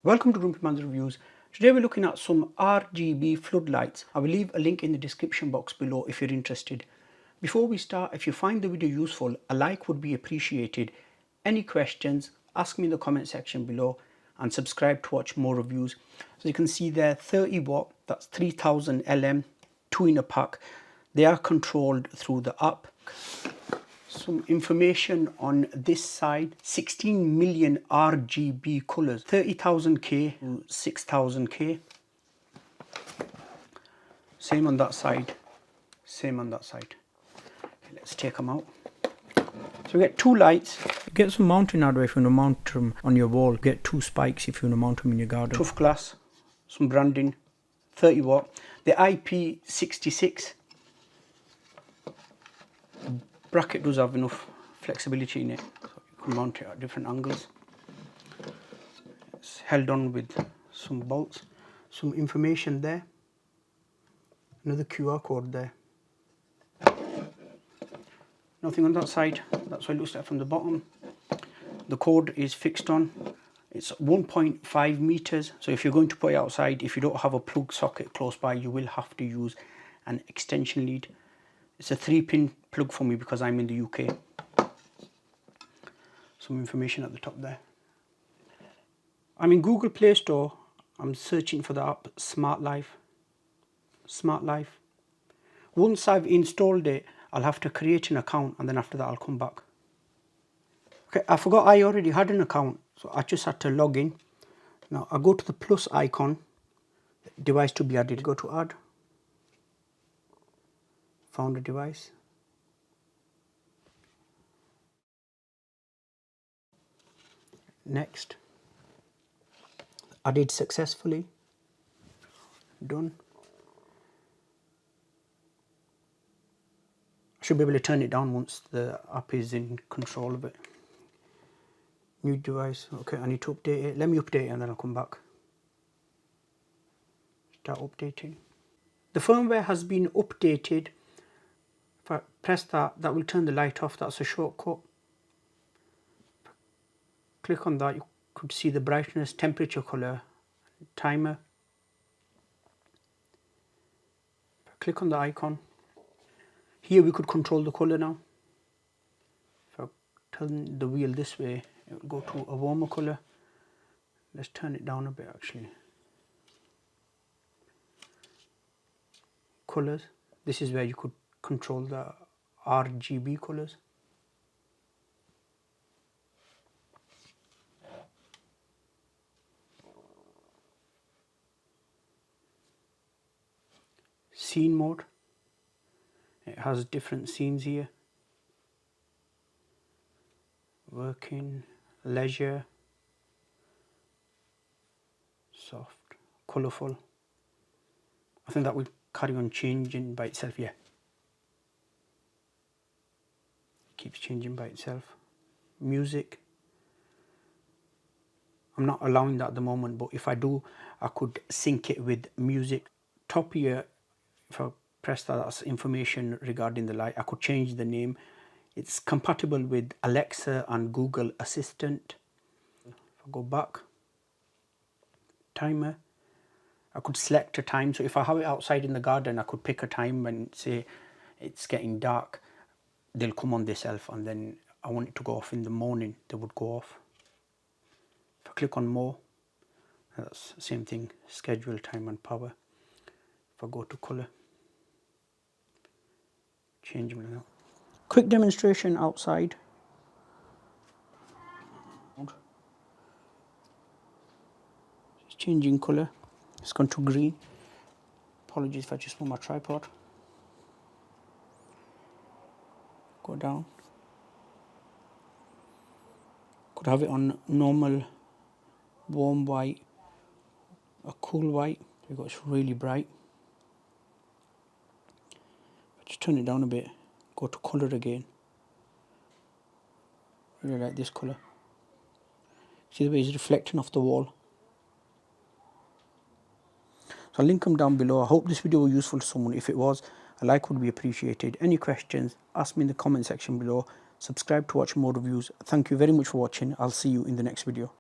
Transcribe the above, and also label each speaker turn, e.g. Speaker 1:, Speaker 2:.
Speaker 1: Welcome to GrumpyMan's Reviews. Today we're looking at some RGB floodlights. I will leave a link in the description box below if you're interested. Before we start, if you find the video useful, a like would be appreciated. Any questions, ask me in the comment section below, and subscribe to watch more reviews. So you can see there, 30 watt, that's 3000 LM, 2 in a pack. They are controlled through the app. Some information on this side, 16 million RGB colors, 30,000K to 6,000K. Same on that side, same on that side. Okay, let's take them out. So we get two lights. Get some mounting hardware if you want to mount them on your wall. Get two spikes if you want to mount them in your garden. Tough glass, some branding, 30 watt. The IP66. Bracket does have enough flexibility in it, so you can mount it at different angles. It's held on with some bolts. Some information there. Another QR code there. Nothing on that side. That's what it looks like from the bottom. The cord is fixed on. It's 1.5 meters. So if you're going to put it outside, if you don't have a plug socket close by, you will have to use an extension lead. It's a 3-pin plug for me because I'm in the UK. Some information at the top there. I'm in Google Play Store. I'm searching for the app Smart Life. Smart Life. Once I've installed it, I'll have to create an account, and then after that I'll come back. Okay, I forgot I already had an account, so I just had to log in. Now I go to the plus icon, device to be added. Go to add. Found a device. Next. Added successfully. Done. I should be able to turn it down once the app is in control of it. New device. Okay, I need to update it. Let me update it and then I'll come back. Start updating. The firmware has been updated. If I press that, that will turn the light off. That's a shortcut. Click on that, you could see the brightness, temperature, color, timer. Click on the icon. Here we could control the color now. If I turn the wheel this way, it will go to a warmer color. Let's turn it down a bit actually. Colors. This is where you could control the RGB colors. Scene mode. It has different scenes here. Working, leisure, soft, colourful. I think that will carry on changing by itself, yeah. Keeps changing by itself. Music. I'm not allowing that at the moment, but if I do, I could sync it with music. Top here, if I press that, that's information regarding the light. I could change the name. It's compatible with Alexa and Google Assistant. If I go back, timer. I could select a time. So if I have it outside in the garden, I could pick a time and say it's getting dark. They'll come on themselves, and then I want it to go off in the morning, they would go off. If I click on more, that's the same thing, schedule, time and power. If I go to color, change them now. Quick demonstration outside. It's changing color. It's gone to green. Apologies if I just move my tripod. Go down. Could have it on normal, warm white, a cool white. Because it's really bright. Just turn it down a bit. Go to color again. Really like this color. See the way it's reflecting off the wall. So I'll link them down below. I hope this video was useful to someone. If it was, a like would be appreciated. Any questions, ask me in the comment section below. Subscribe to watch more reviews. Thank you very much for watching. I'll see you in the next video.